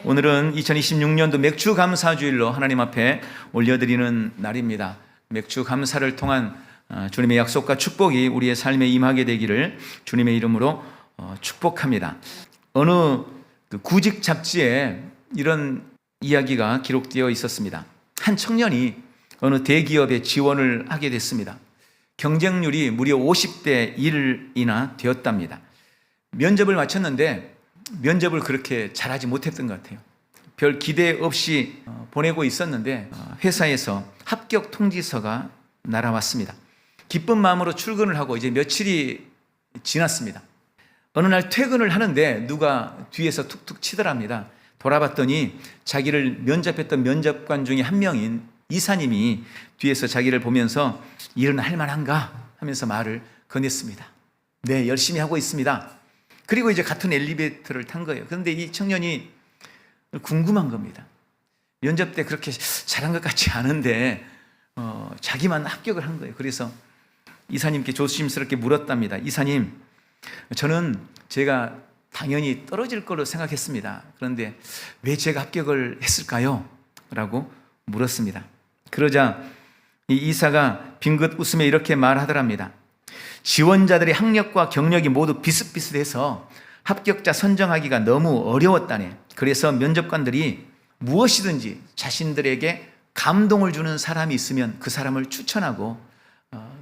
오늘은 2026년도 맥주 감사주일로 하나님 앞에 올려드리는 날입니다. 맥주 감사를 통한 주님의 약속과 축복이 우리의 삶에 임하게 되기를 주님의 이름으로 축복합니다. 어느 구직 잡지에 이런 이야기가 기록되어 있었습니다. 한 청년이 어느 대기업에 지원을 하게 됐습니다. 경쟁률이 무려 50대 1이나 되었답니다. 면접을 마쳤는데 면접을 그렇게 잘하지 못했던 것 같아요. 별 기대 없이 보내고 있었는데 회사에서 합격 통지서가 날아왔습니다. 기쁜 마음으로 출근을 하고 이제 며칠이 지났습니다. 어느 날 퇴근을 하는데 누가 뒤에서 툭툭 치더랍니다. 돌아봤더니 자기를 면접했던 면접관 중에 한 명인 이사님이 뒤에서 자기를 보면서 일은 할만한가 하면서 말을 건넸습니다. 네, 열심히 하고 있습니다. 그리고 이제 같은 엘리베이터를 탄 거예요. 그런데 이 청년이 궁금한 겁니다. 면접 때 그렇게 잘한 것 같지 않은데 자기만 합격을 한 거예요. 그래서 이사님께 조심스럽게 물었답니다. 이사님, 저는 제가 당연히 떨어질 거로 생각했습니다. 그런데 왜 제가 합격을 했을까요? 라고 물었습니다. 그러자 이 이사가 빙긋 웃으며 이렇게 말하더랍니다. 지원자들의 학력과 경력이 모두 비슷비슷해서 합격자 선정하기가 너무 어려웠다네. 그래서 면접관들이 무엇이든지 자신들에게 감동을 주는 사람이 있으면 그 사람을 추천하고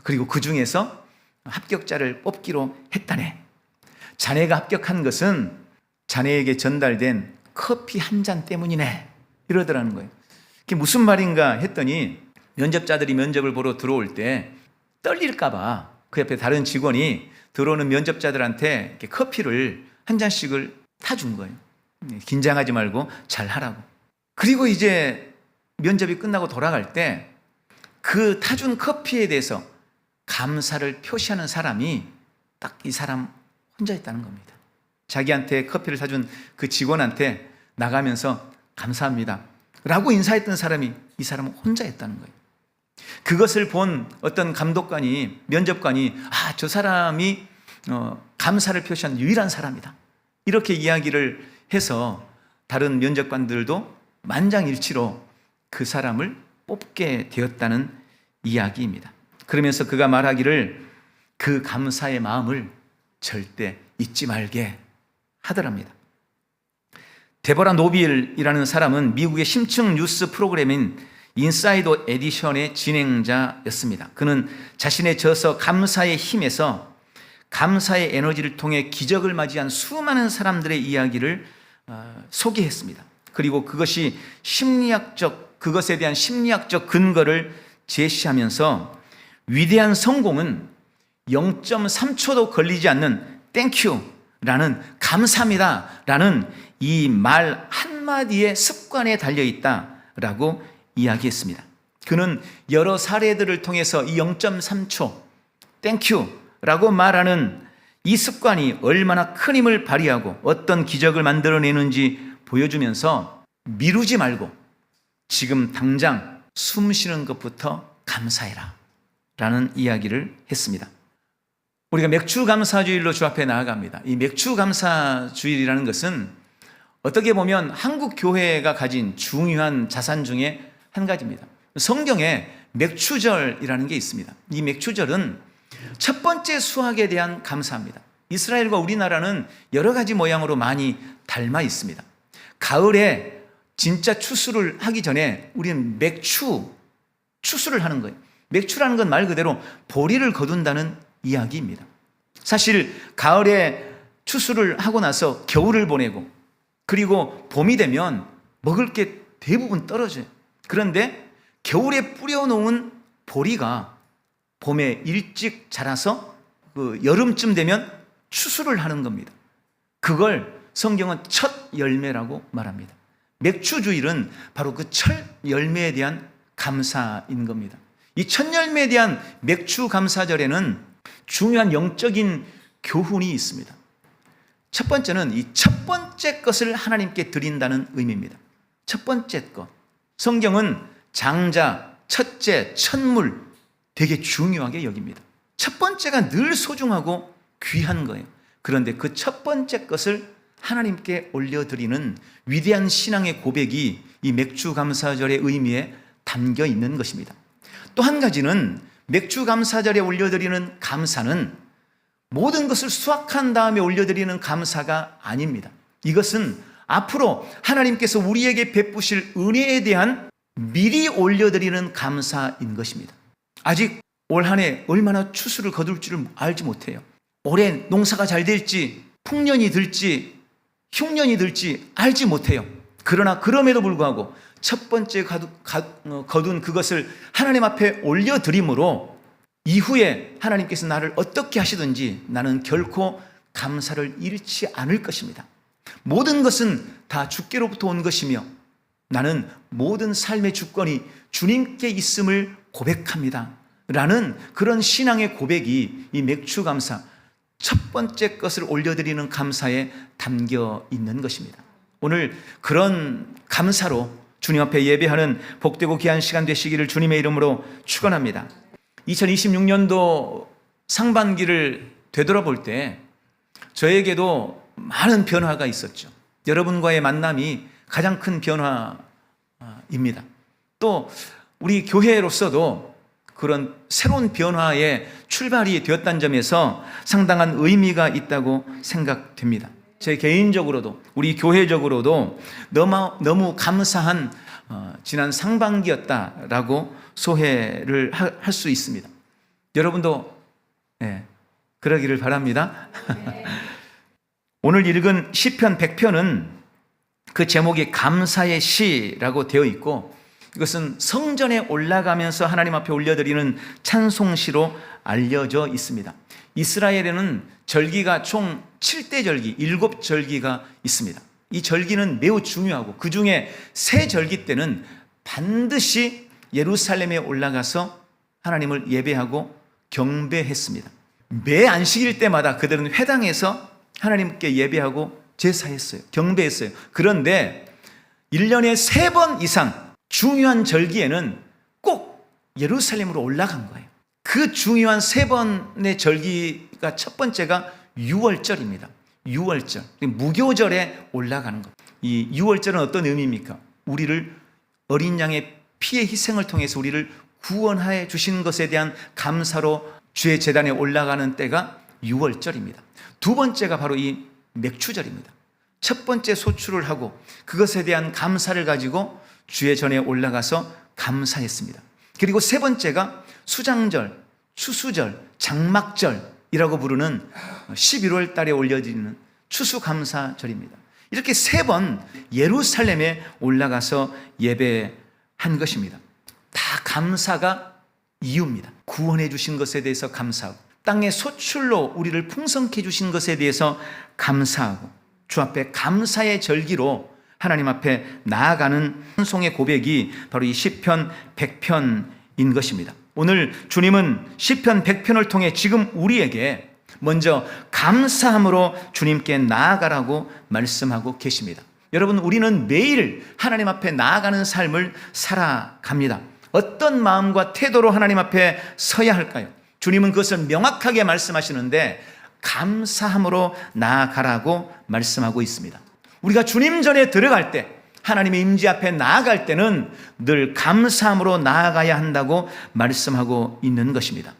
그리고 그 중에서 합격자를 뽑기로 했다네. 자네가 합격한 것은 자네에게 전달된 커피 한 잔 때문이네. 이러더라는 거예요. 그게 무슨 말인가 했더니 면접자들이 면접을 보러 들어올 때 떨릴까 봐 그 옆에 다른 직원이 들어오는 면접자들한테 이렇게 커피를 한 잔씩을 타준 거예요. 긴장하지 말고 잘 하라고. 그리고 이제 면접이 끝나고 돌아갈 때 그 타준 커피에 대해서 감사를 표시하는 사람이 딱 이 사람 혼자 있다는 겁니다. 자기한테 커피를 사준 그 직원한테 나가면서 감사합니다 라고 인사했던 사람이 이 사람은 혼자 있다는 거예요. 그것을 본 어떤 감독관이, 면접관이 저 사람이 감사를 표시한 유일한 사람이다. 이렇게 이야기를 해서 다른 면접관들도 만장일치로 그 사람을 뽑게 되었다는 이야기입니다. 그러면서 그가 말하기를 그 감사의 마음을 절대 잊지 말게 하더랍니다. 데보라 노빌이라는 사람은 미국의 심층 뉴스 프로그램인 인사이더 에디션의 진행자였습니다. 그는 자신의 저서 감사의 힘에서 감사의 에너지를 통해 기적을 맞이한 수많은 사람들의 이야기를 소개했습니다. 그리고 그것에 대한 심리학적 근거를 제시하면서 위대한 성공은 0.3초도 걸리지 않는 땡큐라는 감사합니다라는 이 말 한마디의 습관에 달려있다라고 이야기했습니다. 그는 여러 사례들을 통해서 이 0.3초 땡큐라고 말하는 이 습관이 얼마나 큰 힘을 발휘하고 어떤 기적을 만들어내는지 보여주면서 미루지 말고 지금 당장 숨 쉬는 것부터 감사해라 라는 이야기를 했습니다. 우리가 맥주 감사주일로 주 앞에 나아갑니다. 이 맥주 감사주일이라는 것은 어떻게 보면 한국 교회가 가진 중요한 자산 중에 한 가지입니다. 성경에 맥추절이라는 게 있습니다. 이 맥추절은 첫 번째 수확에 대한 감사입니다. 이스라엘과 우리나라는 여러 가지 모양으로 많이 닮아 있습니다. 가을에 진짜 추수를 하기 전에 우리는 추수를 하는 거예요. 맥추라는 건 말 그대로 보리를 거둔다는 이야기입니다. 사실 가을에 추수를 하고 나서 겨울을 보내고 그리고 봄이 되면 먹을 게 대부분 떨어져요. 그런데 겨울에 뿌려놓은 보리가 봄에 일찍 자라서 여름쯤 되면 추수를 하는 겁니다. 그걸 성경은 첫 열매라고 말합니다. 맥추주일은 바로 그 첫 열매에 대한 감사인 겁니다. 이 첫 열매에 대한 맥추 감사절에는 중요한 영적인 교훈이 있습니다. 첫 번째는 이 첫 번째 것을 하나님께 드린다는 의미입니다. 첫 번째 것. 성경은 장자, 첫째, 첫물 되게 중요하게 여깁니다. 첫 번째가 늘 소중하고 귀한 거예요. 그런데 그 첫 번째 것을 하나님께 올려드리는 위대한 신앙의 고백이 이 맥주감사절의 의미에 담겨 있는 것입니다. 또 한 가지는 맥주감사절에 올려드리는 감사는 모든 것을 수확한 다음에 올려드리는 감사가 아닙니다. 이것은 앞으로 하나님께서 우리에게 베푸실 은혜에 대한 미리 올려드리는 감사인 것입니다. 아직 올 한 해 얼마나 추수를 거둘 줄을 알지 못해요. 올해 농사가 잘 될지 풍년이 들지 흉년이 들지 알지 못해요. 그러나 그럼에도 불구하고 첫 번째 거둔 그것을 하나님 앞에 올려드림으로 이후에 하나님께서 나를 어떻게 하시든지 나는 결코 감사를 잃지 않을 것입니다. 모든 것은 다 주께로부터 온 것이며 나는 모든 삶의 주권이 주님께 있음을 고백합니다 라는 그런 신앙의 고백이 이 맥주감사 첫 번째 것을 올려드리는 감사에 담겨 있는 것입니다. 오늘 그런 감사로 주님 앞에 예배하는 복되고 귀한 시간 되시기를 주님의 이름으로 축원합니다. 2026년도 상반기를 되돌아볼 때 저에게도 많은 변화가 있었죠. 여러분과의 만남이 가장 큰 변화입니다. 또 우리 교회로서도 그런 새로운 변화의 출발이 되었다는 점에서 상당한 의미가 있다고 생각됩니다. 제 개인적으로도 우리 교회적으로도 너무 감사한 지난 상반기였다라고 소회를 할 수 있습니다. 여러분도 그러기를 바랍니다. 오늘 읽은 시편 100편은 그 제목이 감사의 시라고 되어 있고 이것은 성전에 올라가면서 하나님 앞에 올려드리는 찬송시로 알려져 있습니다. 이스라엘에는 절기가 총 7대 절기, 7절기가 있습니다. 이 절기는 매우 중요하고 그 중에 세 절기 때는 반드시 예루살렘에 올라가서 하나님을 예배하고 경배했습니다. 매 안식일 때마다 그들은 회당에서 하나님께 예배하고 제사했어요. 경배했어요. 그런데 1년에 3번 이상 중요한 절기에는 꼭 예루살렘으로 올라간 거예요. 그 중요한 3번의 절기가 첫 번째가 유월절입니다. 유월절, 무교절에 올라가는 것. 이 유월절은 어떤 의미입니까? 우리를 어린 양의 피의 희생을 통해서 우리를 구원하여 주신 것에 대한 감사로 주의 제단에 올라가는 때가 유월절입니다. 두 번째가 바로 이 맥추절입니다. 첫 번째 소출을 하고 그것에 대한 감사를 가지고 주의 전에 올라가서 감사했습니다. 그리고 세 번째가 수장절, 추수절, 장막절이라고 부르는 11월 달에 올려지는 추수감사절입니다. 이렇게 3번 예루살렘에 올라가서 예배한 것입니다. 다 감사가 이유입니다. 구원해 주신 것에 대해서 감사하고 땅의 소출로 우리를 풍성케 주신 것에 대해서 감사하고 주 앞에 감사의 절기로 하나님 앞에 나아가는 찬송의 고백이 바로 이 시편 100편인 것입니다. 오늘 주님은 시편 100편을 통해 지금 우리에게 먼저 감사함으로 주님께 나아가라고 말씀하고 계십니다. 여러분, 우리는 매일 하나님 앞에 나아가는 삶을 살아갑니다. 어떤 마음과 태도로 하나님 앞에 서야 할까요? 주님은 그것을 명확하게 말씀하시는데 감사함으로 나아가라고 말씀하고 있습니다. 우리가 주님 전에 들어갈 때 하나님의 임재 앞에 나아갈 때는 늘 감사함으로 나아가야 한다고 말씀하고 있는 것입니다.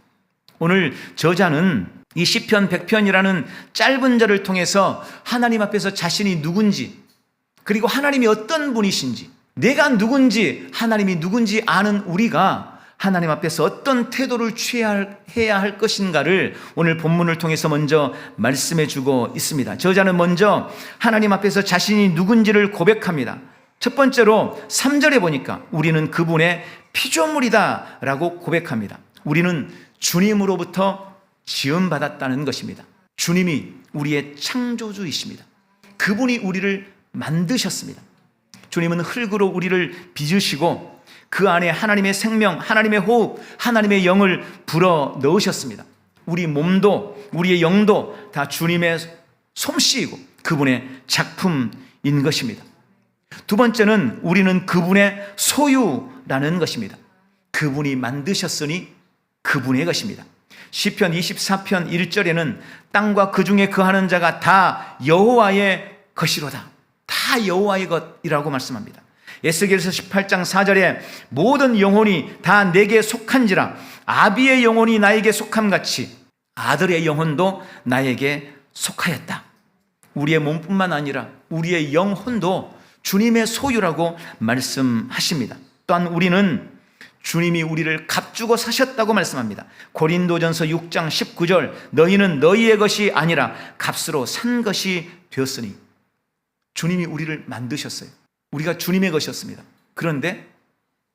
오늘 저자는 이 시편 100편이라는 짧은 절을 통해서 하나님 앞에서 자신이 누군지 그리고 하나님이 어떤 분이신지 내가 누군지 하나님이 누군지 아는 우리가 하나님 앞에서 어떤 태도를 취해야 할 것인가를 오늘 본문을 통해서 먼저 말씀해 주고 있습니다. 저자는 먼저 하나님 앞에서 자신이 누군지를 고백합니다. 첫 번째로 3절에 보니까 우리는 그분의 피조물이다 라고 고백합니다. 우리는 주님으로부터 지음받았다는 것입니다. 주님이 우리의 창조주이십니다. 그분이 우리를 만드셨습니다. 주님은 흙으로 우리를 빚으시고 그 안에 하나님의 생명, 하나님의 호흡, 하나님의 영을 불어 넣으셨습니다. 우리 몸도 우리의 영도 다 주님의 솜씨이고 그분의 작품인 것입니다. 두 번째는 우리는 그분의 소유라는 것입니다. 그분이 만드셨으니 그분의 것입니다. 시편 24편 1절에는 땅과 그 중에 거하는 자가 다 여호와의 것이로다. 다 여호와의 것이라고 말씀합니다. 에스겔서 18장 4절에 모든 영혼이 다 내게 속한지라 아비의 영혼이 나에게 속함같이 아들의 영혼도 나에게 속하였다. 우리의 몸뿐만 아니라 우리의 영혼도 주님의 소유라고 말씀하십니다. 또한 우리는 주님이 우리를 값주고 사셨다고 말씀합니다. 고린도전서 6장 19절 너희는 너희의 것이 아니라 값으로 산 것이 되었으니 주님이 우리를 만드셨어요. 우리가 주님의 것이었습니다. 그런데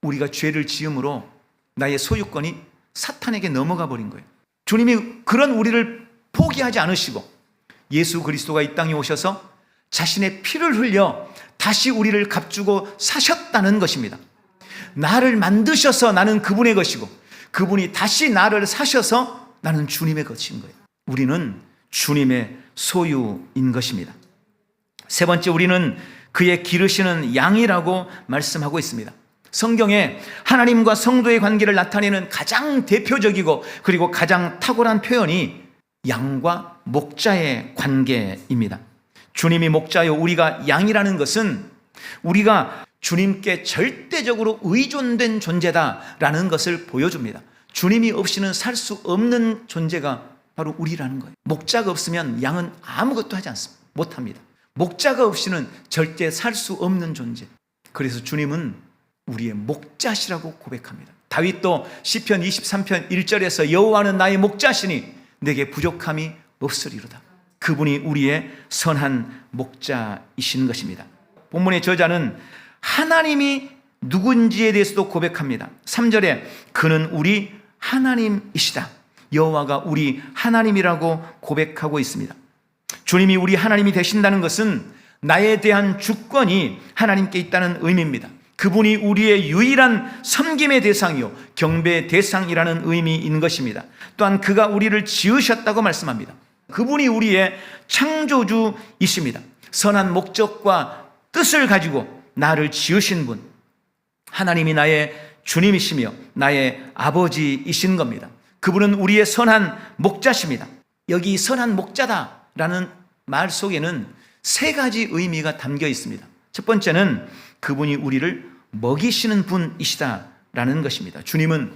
우리가 죄를 지음으로 나의 소유권이 사탄에게 넘어가 버린 거예요. 주님이 그런 우리를 포기하지 않으시고 예수 그리스도가 이 땅에 오셔서 자신의 피를 흘려 다시 우리를 값주고 사셨다는 것입니다. 나를 만드셔서 나는 그분의 것이고 그분이 다시 나를 사셔서 나는 주님의 것인 거예요. 우리는 주님의 소유인 것입니다. 세 번째, 우리는 그의 기르시는 양이라고 말씀하고 있습니다. 성경에 하나님과 성도의 관계를 나타내는 가장 대표적이고 그리고 가장 탁월한 표현이 양과 목자의 관계입니다. 주님이 목자요 우리가 양이라는 것은 우리가 주님께 절대적으로 의존된 존재다라는 것을 보여줍니다. 주님이 없이는 살 수 없는 존재가 바로 우리라는 거예요. 목자가 없으면 양은 아무것도 하지 않습니다. 못합니다. 목자가 없이는 절대 살 수 없는 존재. 그래서 주님은 우리의 목자시라고 고백합니다. 다윗도 시편 23편 1절에서 여호와는 나의 목자시니 내게 부족함이 없으리로다. 그분이 우리의 선한 목자이신 것입니다. 본문의 저자는 하나님이 누군지에 대해서도 고백합니다. 3절에 그는 우리 하나님이시다. 여호와가 우리 하나님이라고 고백하고 있습니다. 주님이 우리 하나님이 되신다는 것은 나에 대한 주권이 하나님께 있다는 의미입니다. 그분이 우리의 유일한 섬김의 대상이요 경배의 대상이라는 의미인 것입니다. 또한 그가 우리를 지으셨다고 말씀합니다. 그분이 우리의 창조주이십니다. 선한 목적과 뜻을 가지고 나를 지으신 분, 하나님이 나의 주님이시며 나의 아버지이신 겁니다. 그분은 우리의 선한 목자십니다. 여기 선한 목자다라는 말 속에는 세 가지 의미가 담겨 있습니다. 첫 번째는 그분이 우리를 먹이시는 분이시다라는 것입니다. 주님은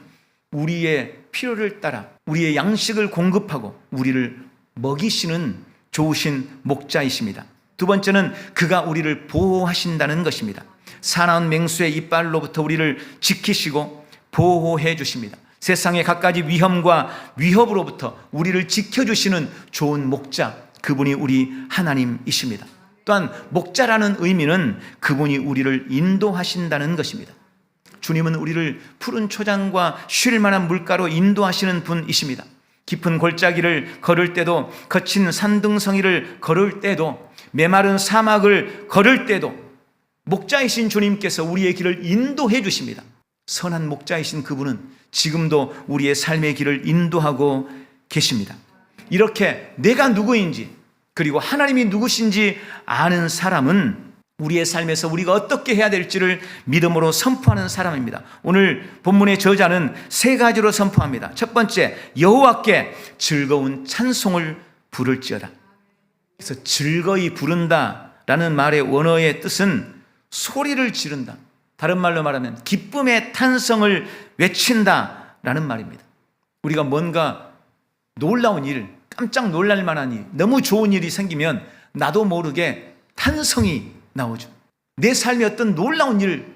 우리의 필요를 따라 우리의 양식을 공급하고 우리를 먹이시는 좋으신 목자이십니다. 두 번째는 그가 우리를 보호하신다는 것입니다. 사나운 맹수의 이빨로부터 우리를 지키시고 보호해 주십니다. 세상의 갖가지 위험과 위협으로부터 우리를 지켜주시는 좋은 목자, 그분이 우리 하나님이십니다. 또한 목자라는 의미는 그분이 우리를 인도하신다는 것입니다. 주님은 우리를 푸른 초장과 쉴 만한 물가로 인도하시는 분이십니다. 깊은 골짜기를 걸을 때도, 거친 산등성이를 걸을 때도, 메마른 사막을 걸을 때도 목자이신 주님께서 우리의 길을 인도해 주십니다. 선한 목자이신 그분은 지금도 우리의 삶의 길을 인도하고 계십니다. 이렇게 내가 누구인지 그리고 하나님이 누구신지 아는 사람은 우리의 삶에서 우리가 어떻게 해야 될지를 믿음으로 선포하는 사람입니다. 오늘 본문의 저자는 세 가지로 선포합니다. 첫 번째, 여호와께 즐거운 찬송을 부를지어다. 그래서 즐거이 부른다라는 말의 원어의 뜻은 소리를 지른다. 다른 말로 말하면 기쁨의 탄성을 외친다라는 말입니다. 우리가 뭔가 놀라운 일, 깜짝 놀랄 만한 일, 너무 좋은 일이 생기면 나도 모르게 탄성이 나오죠. 내 삶에 어떤 놀라운 일,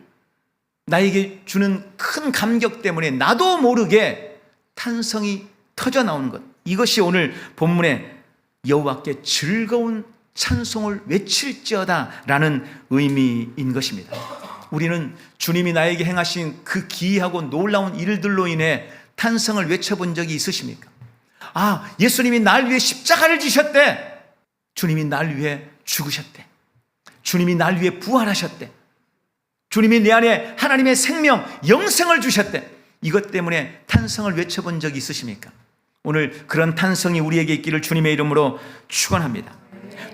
나에게 주는 큰 감격 때문에 나도 모르게 탄성이 터져 나오는 것. 이것이 오늘 본문에 여호와께 즐거운 찬송을 외칠지어다 라는 의미인 것입니다. 우리는 주님이 나에게 행하신 그 기이하고 놀라운 일들로 인해 탄성을 외쳐본 적이 있으십니까? 아, 예수님이 날 위해 십자가를 지셨대. 주님이 날 위해 죽으셨대. 주님이 날 위해 부활하셨대. 주님이 내 안에 하나님의 생명, 영생을 주셨대. 이것 때문에 탄성을 외쳐본 적이 있으십니까? 오늘 그런 탄성이 우리에게 있기를 주님의 이름으로 축원합니다.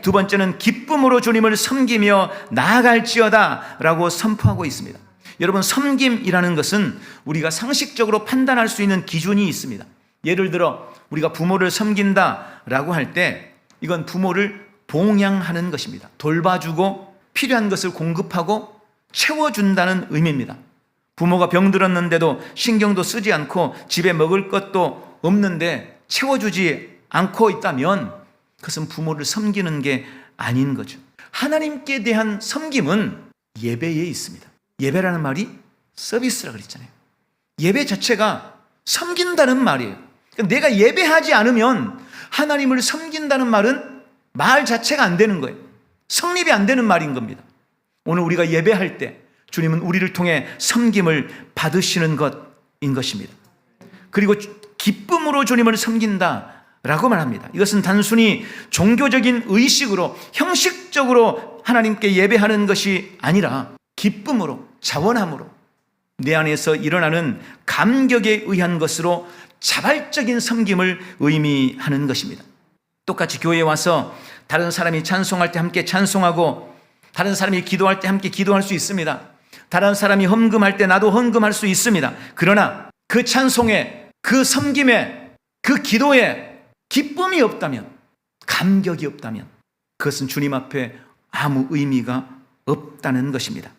두 번째는 기쁨으로 주님을 섬기며 나아갈지어다 라고 선포하고 있습니다. 여러분, 섬김이라는 것은 우리가 상식적으로 판단할 수 있는 기준이 있습니다. 예를 들어 우리가 부모를 섬긴다라고 할 때 이건 부모를 봉양하는 것입니다. 돌봐주고 필요한 것을 공급하고 채워준다는 의미입니다. 부모가 병들었는데도 신경도 쓰지 않고 집에 먹을 것도 없는데 채워주지 않고 있다면 그것은 부모를 섬기는 게 아닌 거죠. 하나님께 대한 섬김은 예배에 있습니다. 예배라는 말이 서비스라 그랬잖아요. 예배 자체가 섬긴다는 말이에요. 내가 예배하지 않으면 하나님을 섬긴다는 말은 말 자체가 안 되는 거예요. 성립이 안 되는 말인 겁니다. 오늘 우리가 예배할 때 주님은 우리를 통해 섬김을 받으시는 것인 것입니다. 그리고 기쁨으로 주님을 섬긴다라고 말합니다. 이것은 단순히 종교적인 의식으로 형식적으로 하나님께 예배하는 것이 아니라 기쁨으로, 자원함으로 내 안에서 일어나는 감격에 의한 것으로 자발적인 섬김을 의미하는 것입니다. 똑같이 교회에 와서 다른 사람이 찬송할 때 함께 찬송하고 다른 사람이 기도할 때 함께 기도할 수 있습니다. 다른 사람이 헌금할 때 나도 헌금할 수 있습니다. 그러나 그 찬송에, 그 섬김에, 그 기도에 기쁨이 없다면, 감격이 없다면 그것은 주님 앞에 아무 의미가 없다는 것입니다.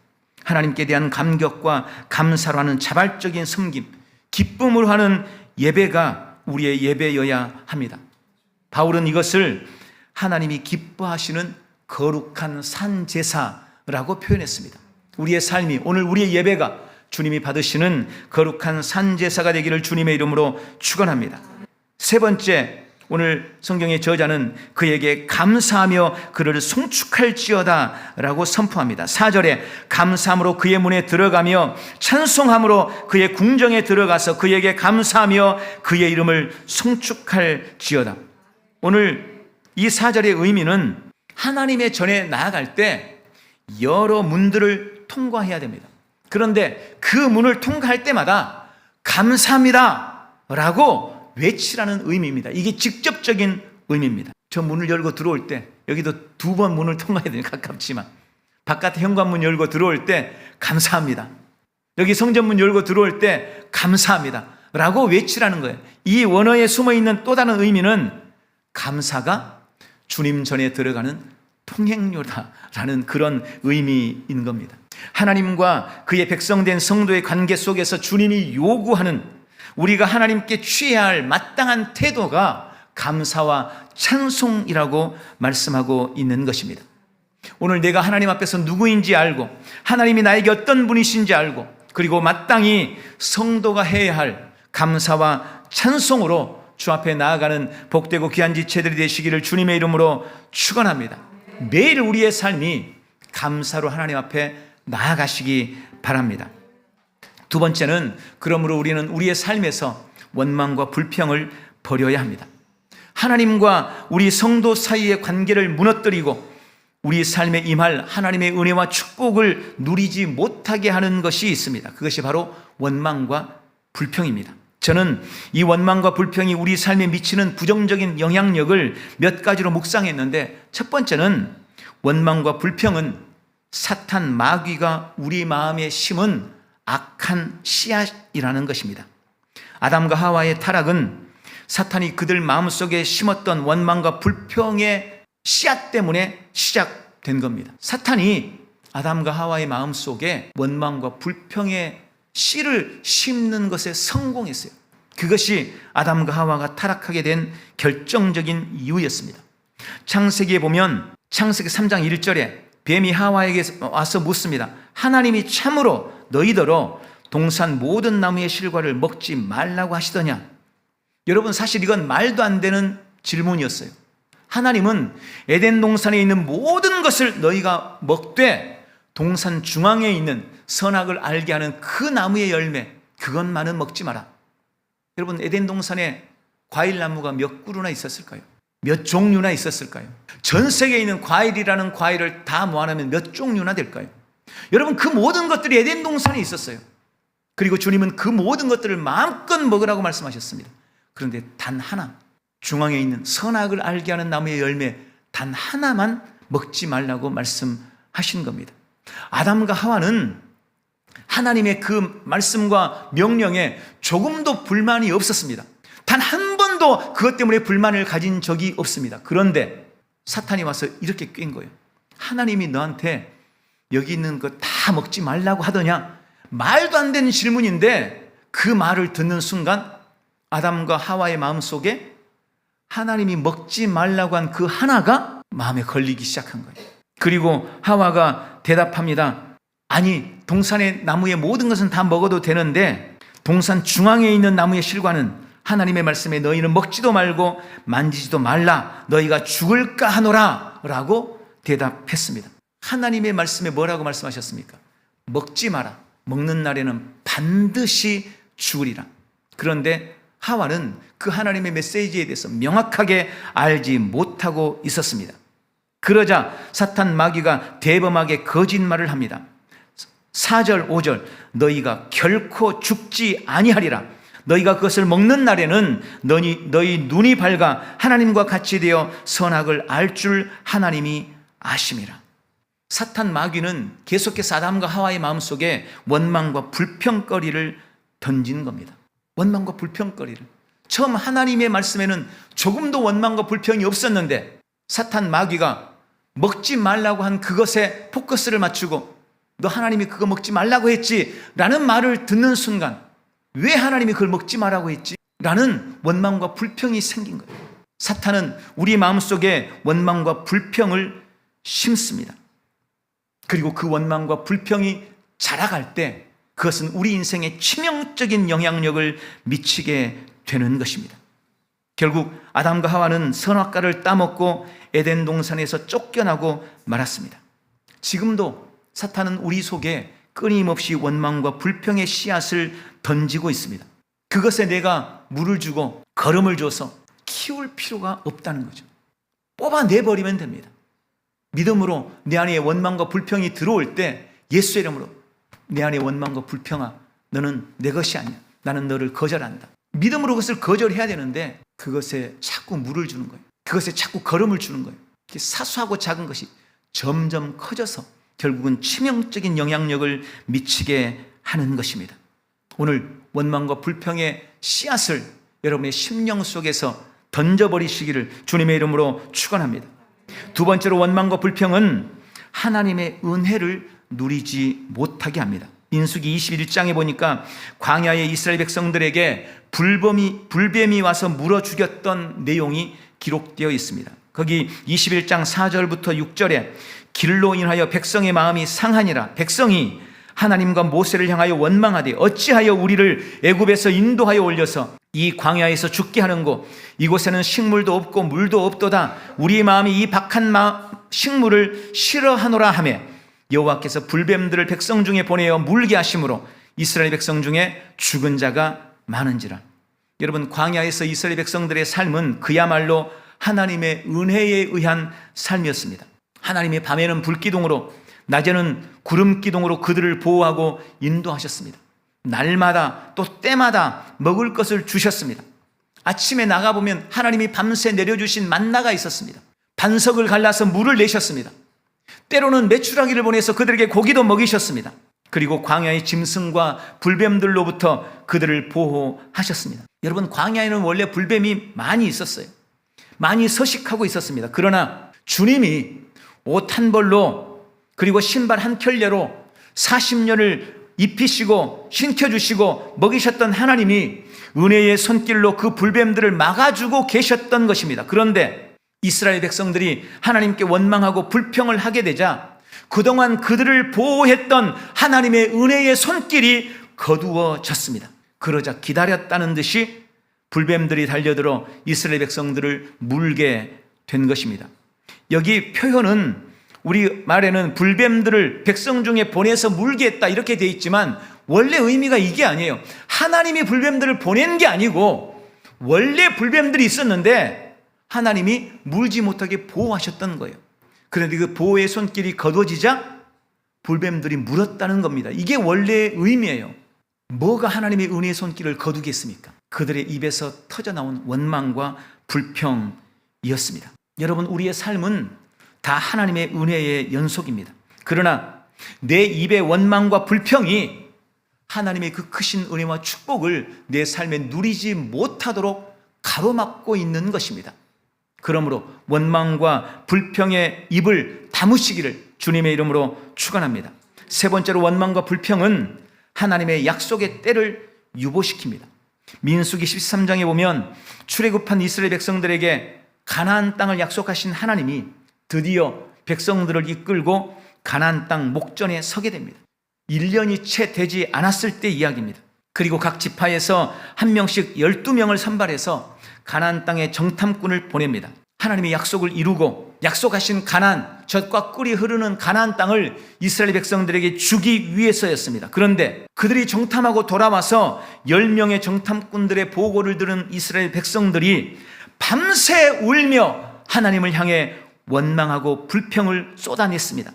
하나님께 대한 감격과 감사로 하는 자발적인 섬김, 기쁨으로 하는 예배가 우리의 예배여야 합니다. 바울은 이것을 하나님이 기뻐하시는 거룩한 산제사라고 표현했습니다. 우리의 삶이, 오늘 우리의 예배가 주님이 받으시는 거룩한 산제사가 되기를 주님의 이름으로 축원합니다. 세 번째, 오늘 성경의 저자는 그에게 감사하며 그를 송축할지어다 라고 선포합니다. 4절에 감사함으로 그의 문에 들어가며 찬송함으로 그의 궁정에 들어가서 그에게 감사하며 그의 이름을 송축할지어다. 오늘 이 4절의 의미는 하나님의 전에 나아갈 때 여러 문들을 통과해야 됩니다. 그런데 그 문을 통과할 때마다 감사합니다 라고 외치라는 의미입니다. 이게 직접적인 의미입니다. 저 문을 열고 들어올 때, 여기도 2번 문을 통과해야 돼요. 가깝지만 바깥에 현관문 열고 들어올 때 감사합니다. 여기 성전문 열고 들어올 때 감사합니다 라고 외치라는 거예요. 이 원어에 숨어있는 또 다른 의미는 감사가 주님 전에 들어가는 통행료다라는 그런 의미인 겁니다. 하나님과 그의 백성된 성도의 관계 속에서 주님이 요구하는, 우리가 하나님께 취해야 할 마땅한 태도가 감사와 찬송이라고 말씀하고 있는 것입니다. 오늘 내가 하나님 앞에서 누구인지 알고 하나님이 나에게 어떤 분이신지 알고 그리고 마땅히 성도가 해야 할 감사와 찬송으로 주 앞에 나아가는 복되고 귀한 지체들이 되시기를 주님의 이름으로 축원합니다. 매일 우리의 삶이 감사로 하나님 앞에 나아가시기 바랍니다. 두 번째는, 그러므로 우리는 우리의 삶에서 원망과 불평을 버려야 합니다. 하나님과 우리 성도 사이의 관계를 무너뜨리고 우리 삶에 임할 하나님의 은혜와 축복을 누리지 못하게 하는 것이 있습니다. 그것이 바로 원망과 불평입니다. 저는 이 원망과 불평이 우리 삶에 미치는 부정적인 영향력을 몇 가지로 묵상했는데, 첫 번째는 원망과 불평은 사탄 마귀가 우리 마음에 심은 악한 씨앗이라는 것입니다. 아담과 하와의 타락은 사탄이 그들 마음속에 심었던 원망과 불평의 씨앗 때문에 시작된 겁니다. 사탄이 아담과 하와의 마음속에 원망과 불평의 씨를 심는 것에 성공했어요. 그것이 아담과 하와가 타락하게 된 결정적인 이유였습니다. 창세기에 보면 창세기 3장 1절에 뱀이 하와에게 와서 묻습니다. 하나님이 참으로 너희더러 동산 모든 나무의 실과를 먹지 말라고 하시더냐? 여러분, 사실 이건 말도 안 되는 질문이었어요. 하나님은 에덴 동산에 있는 모든 것을 너희가 먹되 동산 중앙에 있는 선악을 알게 하는 그 나무의 열매, 그것만은 먹지 마라. 여러분, 에덴 동산에 과일 나무가 몇 그루나 있었을까요? 몇 종류나 있었을까요? 전 세계에 있는 과일이라는 과일을 다 모아놓으면 몇 종류나 될까요? 여러분, 그 모든 것들이 에덴 동산에 있었어요. 그리고 주님은 그 모든 것들을 마음껏 먹으라고 말씀하셨습니다. 그런데 단 하나, 중앙에 있는 선악을 알게 하는 나무의 열매 단 하나만 먹지 말라고 말씀하신 겁니다. 아담과 하와는 하나님의 그 말씀과 명령에 조금도 불만이 없었습니다. 단 한 번도 그것 때문에 불만을 가진 적이 없습니다. 그런데 사탄이 와서 이렇게 꾀인 거예요. 하나님이 너한테 여기 있는 거 다 먹지 말라고 하더냐? 말도 안 되는 질문인데 그 말을 듣는 순간 아담과 하와의 마음속에 하나님이 먹지 말라고 한 그 하나가 마음에 걸리기 시작한 거예요. 그리고 하와가 대답합니다. 아니, 동산의 나무의 모든 것은 다 먹어도 되는데 동산 중앙에 있는 나무의 실과는 하나님의 말씀에 너희는 먹지도 말고 만지지도 말라, 너희가 죽을까 하노라 라고 대답했습니다. 하나님의 말씀에 뭐라고 말씀하셨습니까? 먹지 마라. 먹는 날에는 반드시 죽으리라. 그런데 하와는 그 하나님의 메시지에 대해서 명확하게 알지 못하고 있었습니다. 그러자 사탄 마귀가 대범하게 거짓말을 합니다. 4절 5절 너희가 결코 죽지 아니하리라. 너희가 그것을 먹는 날에는 너희 눈이 밝아 하나님과 같이 되어 선악을 알 줄 하나님이 아심이라. 사탄 마귀는 계속해서 아담과 하와의 마음속에 원망과 불평거리를 던진 겁니다. 원망과 불평거리를. 처음 하나님의 말씀에는 조금도 원망과 불평이 없었는데 사탄 마귀가 먹지 말라고 한 그것에 포커스를 맞추고 너 하나님이 그거 먹지 말라고 했지 라는 말을 듣는 순간 왜 하나님이 그걸 먹지 말라고 했지? 라는 원망과 불평이 생긴 거예요. 사탄은 우리 마음속에 원망과 불평을 심습니다. 그리고 그 원망과 불평이 자라갈 때 그것은 우리 인생에 치명적인 영향력을 미치게 되는 것입니다. 결국 아담과 하와는 선악과를 따먹고 에덴 동산에서 쫓겨나고 말았습니다. 지금도 사탄은 우리 속에 끊임없이 원망과 불평의 씨앗을 던지고 있습니다. 그것에 내가 물을 주고 거름을 줘서 키울 필요가 없다는 거죠. 뽑아내버리면 됩니다. 믿음으로 내 안에 원망과 불평이 들어올 때 예수의 이름으로 내 안에 원망과 불평아, 너는 내 것이 아니야. 나는 너를 거절한다. 믿음으로 그것을 거절해야 되는데 그것에 자꾸 물을 주는 거예요. 그것에 자꾸 거름을 주는 거예요. 사소하고 작은 것이 점점 커져서 결국은 치명적인 영향력을 미치게 하는 것입니다. 오늘 원망과 불평의 씨앗을 여러분의 심령 속에서 던져버리시기를 주님의 이름으로 축원합니다. 두 번째로 원망과 불평은 하나님의 은혜를 누리지 못하게 합니다. 민수기 21장에 보니까 광야의 이스라엘 백성들에게 불뱀이 와서 물어 죽였던 내용이 기록되어 있습니다. 거기 21장 4절부터 6절에 길로 인하여 백성의 마음이 상하니라. 백성이 하나님과 모세를 향하여 원망하되 어찌하여 우리를 애굽에서 인도하여 올려서 이 광야에서 죽게 하는고 이곳에는 식물도 없고 물도 없도다. 우리 마음이 이 박한 식물을 싫어하노라 하며 여호와께서 불뱀들을 백성 중에 보내어 물게 하심으로 이스라엘 백성 중에 죽은 자가 많은지라. 여러분, 광야에서 이스라엘 백성들의 삶은 그야말로 하나님의 은혜에 의한 삶이었습니다. 하나님의 밤에는 불기둥으로 낮에는 구름기둥으로 그들을 보호하고 인도하셨습니다. 날마다 또 때마다 먹을 것을 주셨습니다. 아침에 나가보면 하나님이 밤새 내려주신 만나가 있었습니다. 반석을 갈라서 물을 내셨습니다. 때로는 메추라기를 보내서 그들에게 고기도 먹이셨습니다. 그리고 광야의 짐승과 불뱀들로부터 그들을 보호하셨습니다. 여러분, 광야에는 원래 불뱀이 많이 있었어요. 많이 서식하고 있었습니다. 그러나 주님이 옷 한 벌로 그리고 신발 한 켤레로 40년을 입히시고 신켜주시고 먹이셨던 하나님이 은혜의 손길로 그 불뱀들을 막아주고 계셨던 것입니다. 그런데 이스라엘 백성들이 하나님께 원망하고 불평을 하게 되자 그동안 그들을 보호했던 하나님의 은혜의 손길이 거두어졌습니다. 그러자 기다렸다는 듯이 불뱀들이 달려들어 이스라엘 백성들을 물게 된 것입니다. 여기 표현은 우리 말에는 불뱀들을 백성 중에 보내서 물게 했다 이렇게 되어 있지만 원래 의미가 이게 아니에요. 하나님이 불뱀들을 보낸 게 아니고 원래 불뱀들이 있었는데 하나님이 물지 못하게 보호하셨던 거예요. 그런데 그 보호의 손길이 거둬지자 불뱀들이 물었다는 겁니다. 이게 원래의 의미예요. 뭐가 하나님의 은혜의 손길을 거두겠습니까? 그들의 입에서 터져나온 원망과 불평이었습니다. 여러분, 우리의 삶은 다 하나님의 은혜의 연속입니다. 그러나 내 입의 원망과 불평이 하나님의 그 크신 은혜와 축복을 내 삶에 누리지 못하도록 가로막고 있는 것입니다. 그러므로 원망과 불평의 입을 다무시기를 주님의 이름으로 축원합니다. 세 번째로, 원망과 불평은 하나님의 약속의 때를 유보시킵니다. 민수기 13장에 보면 출애굽한 이스라엘 백성들에게 가나안 땅을 약속하신 하나님이 드디어 백성들을 이끌고 가나안 땅 목전에 서게 됩니다. 1년이 채 되지 않았을 때 이야기입니다. 그리고 각 지파에서 한 명씩 12명을 선발해서 가나안 땅에 정탐꾼을 보냅니다. 하나님의 약속을 이루고 약속하신 가나안, 젖과 꿀이 흐르는 가나안 땅을 이스라엘 백성들에게 주기 위해서였습니다. 그런데 그들이 정탐하고 돌아와서 10명의 정탐꾼들의 보고를 들은 이스라엘 백성들이 밤새 울며 하나님을 향해 원망하고 불평을 쏟아냈습니다.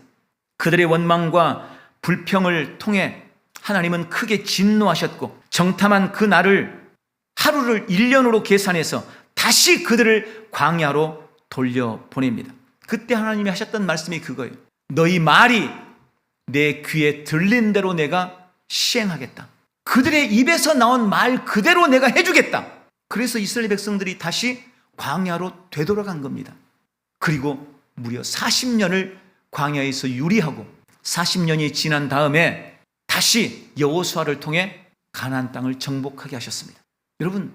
그들의 원망과 불평을 통해 하나님은 크게 진노하셨고, 정탐한 그 날을 하루를 1년으로 계산해서 다시 그들을 광야로 돌려보냅니다. 그때 하나님이 하셨던 말씀이 그거예요. 너희 말이 내 귀에 들린 대로 내가 시행하겠다. 그들의 입에서 나온 말 그대로 내가 해주겠다. 그래서 이스라엘 백성들이 다시 광야로 되돌아간 겁니다. 그리고 무려 40년을 광야에서 유리하고 40년이 지난 다음에 다시 여호수아를 통해 가나안 땅을 정복하게 하셨습니다. 여러분,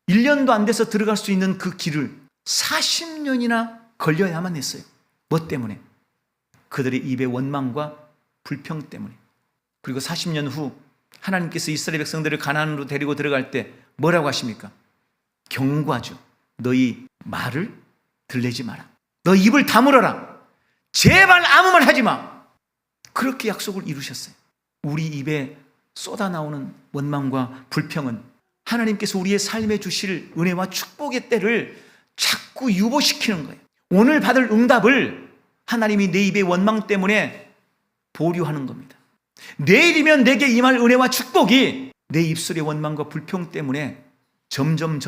1년도 안 돼서 들어갈 수 있는 그 길을 40년이나 걸려야만 했어요. 뭐 때문에? 그들의 입의 원망과 불평 때문에. 그리고 40년 후 하나님께서 이스라엘 백성들을 가나안으로 데리고 들어갈 때 뭐라고 하십니까? 경고하죠. 너희 말을 들리지 마라. 너 입을 다물어라. 제발 아무 말 하지 마. 그렇게 약속을 이루셨어요. 우리 입에 쏟아나오는 원망과 불평은 하나님께서 우리의 삶에 주실 은혜와 축복의 때를 자꾸 유보시키는 거예요. 오늘 받을 응답을 하나님이 내 입의 원망 때문에 보류하는 겁니다. 내일이면 내게 임할 은혜와 축복이 내 입술의 원망과 불평 때문에 점점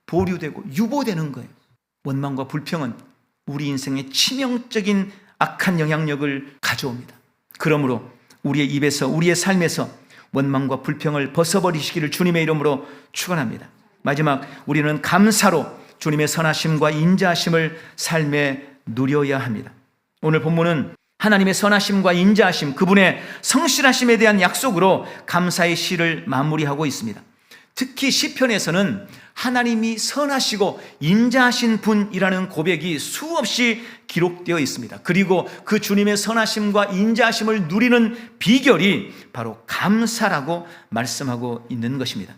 보류되고 유보되는 거예요. 원망과 불평은 우리 인생에 치명적인 악한 영향력을 가져옵니다. 그러므로 우리의 입에서, 우리의 삶에서 원망과 불평을 벗어버리시기를 주님의 이름으로 축원합니다. 마지막, 우리는 감사로 주님의 선하심과 인자하심을 삶에 누려야 합니다. 오늘 본문은 하나님의 선하심과 인자하심, 그분의 성실하심에 대한 약속으로 감사의 시를 마무리하고 있습니다. 특히 시편에서는 하나님이 선하시고 인자하신 분이라는 고백이 수없이 기록되어 있습니다. 그리고 그 주님의 선하심과 인자하심을 누리는 비결이 바로 감사라고 말씀하고 있는 것입니다.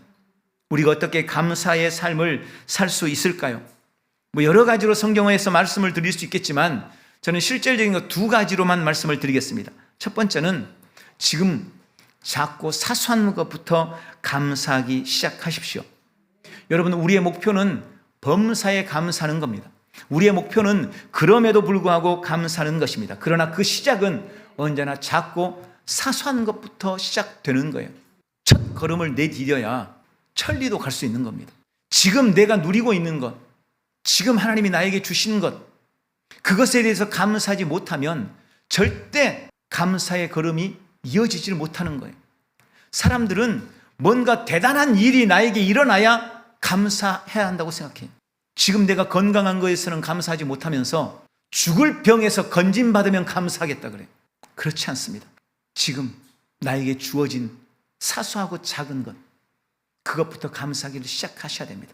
우리가 어떻게 감사의 삶을 살 수 있을까요? 여러 가지로 성경에서 말씀을 드릴 수 있겠지만 저는 실질적인 것 2가지로만 말씀을 드리겠습니다. 첫 번째는 지금 작고 사소한 것부터 감사하기 시작하십시오. 여러분, 우리의 목표는 범사에 감사하는 겁니다. 우리의 목표는 그럼에도 불구하고 감사하는 것입니다. 그러나 그 시작은 언제나 작고 사소한 것부터 시작되는 거예요. 첫 걸음을 내디뎌야 천리도 갈 수 있는 겁니다. 지금 내가 누리고 있는 것, 지금 하나님이 나에게 주신 것, 그것에 대해서 감사하지 못하면 절대 감사의 걸음이 이어지질 못하는 거예요. 사람들은 뭔가 대단한 일이 나에게 일어나야 감사해야 한다고 생각해요. 지금 내가 건강한 거에서는 감사하지 못하면서 죽을 병에서 건진받으면 감사하겠다 그래요. 그렇지 않습니다. 지금 나에게 주어진 사소하고 작은 것, 그것부터 감사하기를 시작하셔야 됩니다.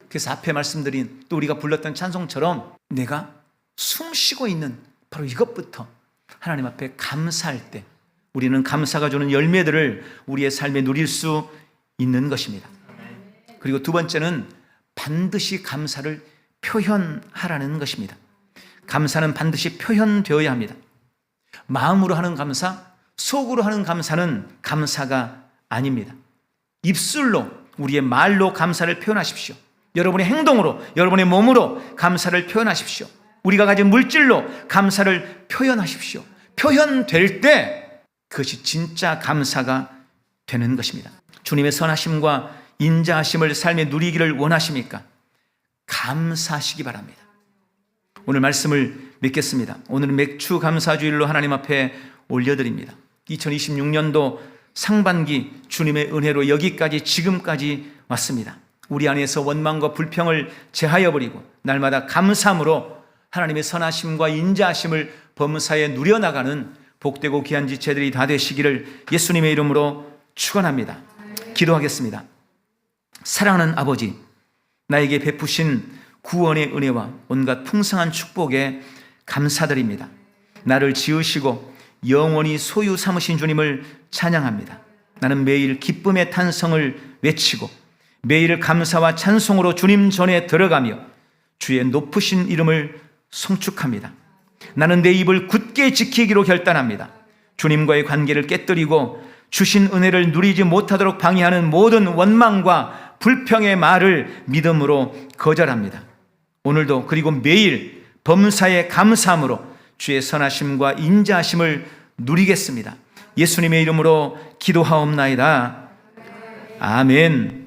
그래서 앞에 말씀드린, 또 우리가 불렀던 찬송처럼 내가 숨 쉬고 있는 바로 이것부터 하나님 앞에 감사할 때 우리는 감사가 주는 열매들을 우리의 삶에 누릴 수 있는 것입니다. 그리고 2번째는 반드시 감사를 표현하라는 것입니다. 감사는 반드시 표현되어야 합니다. 마음으로 하는 감사, 속으로 하는 감사는 감사가 아닙니다. 입술로, 우리의 말로 감사를 표현하십시오. 여러분의 행동으로, 여러분의 몸으로 감사를 표현하십시오. 우리가 가진 물질로 감사를 표현하십시오. 표현될 때 그것이 진짜 감사가 되는 것입니다. 주님의 선하심과 인자하심을 삶에 누리기를 원하십니까? 감사하시기 바랍니다. 오늘 말씀을 맺겠습니다. 오늘은 맥주 감사주일로 하나님 앞에 올려드립니다. 2026년도 상반기 주님의 은혜로 여기까지, 지금까지 왔습니다. 우리 안에서 원망과 불평을 제하여 버리고 날마다 감사함으로 하나님의 선하심과 인자하심을 범사에 누려나가는 복되고 귀한 지체들이 다 되시기를 예수님의 이름으로 축원합니다. 기도하겠습니다. 사랑하는 아버지, 나에게 베푸신 구원의 은혜와 온갖 풍성한 축복에 감사드립니다. 나를 지으시고 영원히 소유 삼으신 주님을 찬양합니다. 나는 매일 기쁨의 탄성을 외치고 매일 감사와 찬송으로 주님 전에 들어가며 주의 높으신 이름을 송축합니다. 나는 내 입을 굳게 지키기로 결단합니다. 주님과의 관계를 깨뜨리고 주신 은혜를 누리지 못하도록 방해하는 모든 원망과 불평의 말을 믿음으로 거절합니다. 오늘도 그리고 매일 범사에 감사함으로 주의 선하심과 인자하심을 누리겠습니다. 예수님의 이름으로 기도하옵나이다. 아멘.